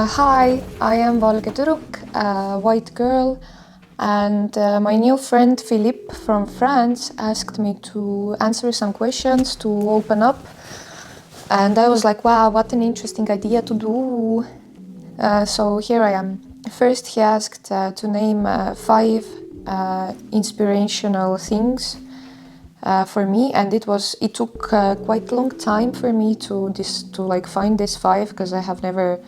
Hi, I am Valge Tudruk, a white girl, and my new friend Philippe from France asked me to answer some questions to open up. And I was like, wow, what an interesting idea to do. So here I am. First, he asked to name 5 inspirational things for me, and it took quite a long time for me to find this 5, because I have never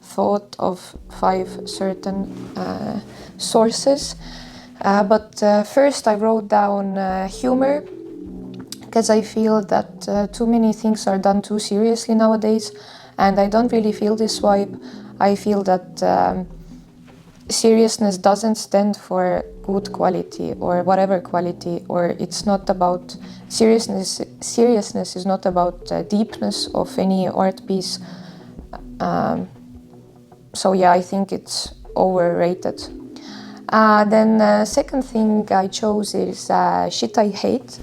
thought of 5 certain sources. But first I wrote down humor, because I feel that too many things are done too seriously nowadays, and I don't really feel this vibe. I feel that seriousness doesn't stand for good quality or whatever quality, or it's not about seriousness. Seriousness is not about deepness of any art piece. So yeah, I think it's overrated. Then second thing I chose is shit I hate.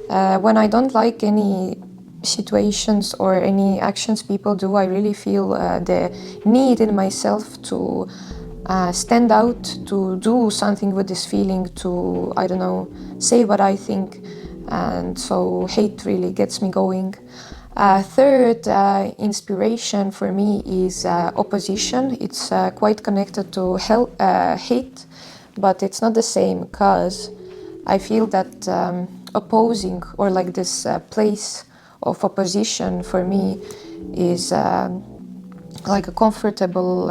When I don't like any situations or any actions people do, I really feel the need in myself to stand out, to do something with this feeling, to, I don't know, say what I think. And so hate really gets me going. Third inspiration for me is opposition. It's quite connected to hate, but it's not the same, because I feel that opposing, or like this place of opposition, for me is like a comfortable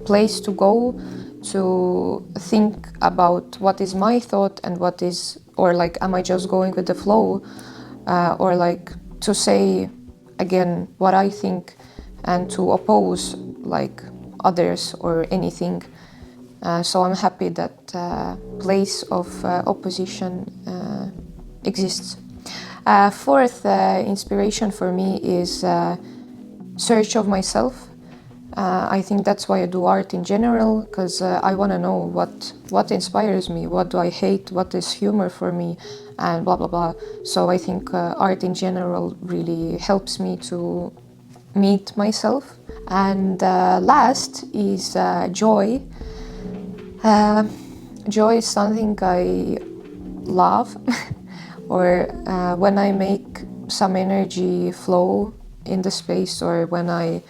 place to go to think about what is my thought and what is, or like, am I just going with the flow? Or like to say again what I think, and to oppose like others or anything. So I'm happy that place of opposition exists. Fourth inspiration for me is search of myself. I think that's why I do art in general, because I want to know what inspires me, what do I hate, what is humor for me, and blah blah blah. So I think art in general really helps me to meet myself. And last is joy. Joy is something I love, or when I make some energy flow in the space, or when I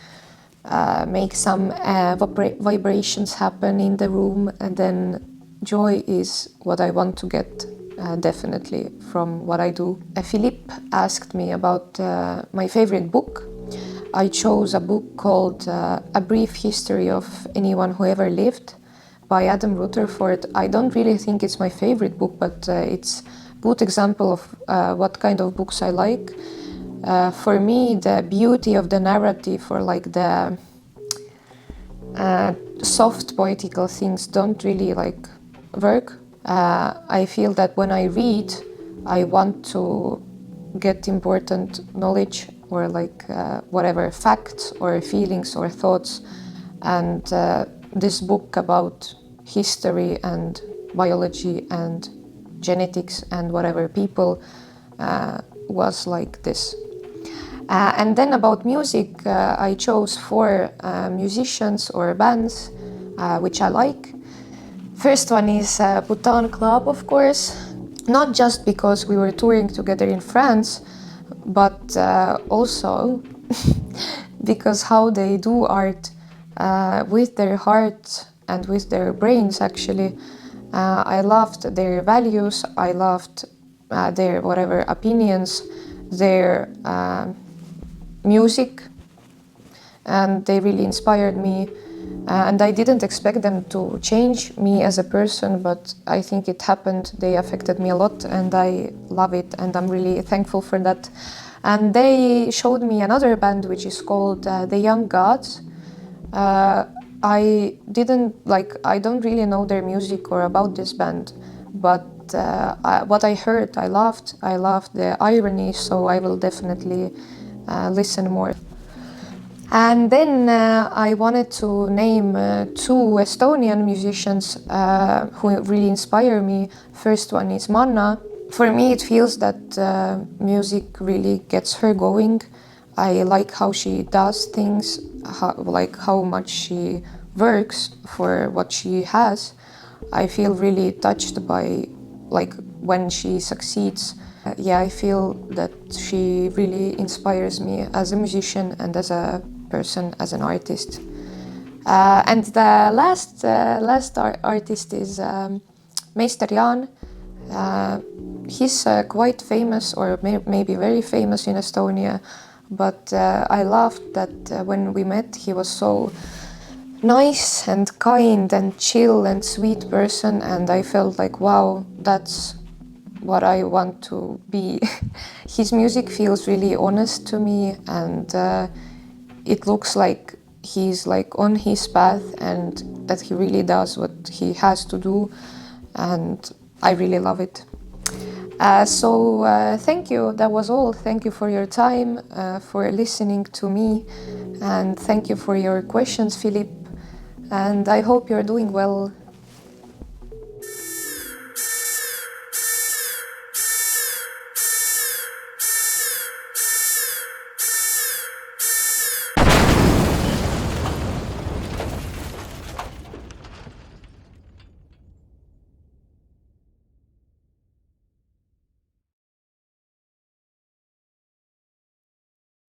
make some vibrations happen in the room, and then joy is what I want to get definitely from what I do. Philippe asked me about my favorite book. I chose a book called A Brief History of Anyone Who Ever Lived by Adam Rutherford. I don't really think it's my favorite book, but it's a good example of what kind of books I like. For me, the beauty of the narrative, or like the soft poetical things, don't really like work. I feel that when I read, I want to get important knowledge, or like whatever facts or feelings or thoughts. And this book about history and biology and genetics and whatever people was like this. And then about music, I chose 4 musicians or bands which I like. First one is Bhutan Club, of course, not just because we were touring together in France, but also because how they do art with their heart and with their brains, actually. I loved their values, I loved their whatever opinions, their music, and they really inspired me. And I didn't expect them to change me as a person, but I think it happened. They affected me a lot, and I love it, and I'm really thankful for that. And they showed me another band which is called The Young Gods. I don't really know their music or about this band, but what I heard, I loved the irony, so I will definitely listen more. And then I wanted to name 2 Estonian musicians who really inspire me. First one is Manna. For me, it feels that music really gets her going. I like how she does things, how much she works for what she has. I feel really touched by when she succeeds. Yeah, I feel that she really inspires me as a musician and as a person, as an artist. And the last artist is Meister Jaan. He's quite famous, or maybe very famous in Estonia, but I loved that when we met, he was so nice and kind and chill and sweet person, and I felt like, wow, that's what I want to be. His music feels really honest to me, and it looks like he's on his path and that he really does what he has to do, and I really love it. So thank you, that was all. Thank you for your time, for listening to me, and thank you for your questions, Philip, and I hope you're doing well.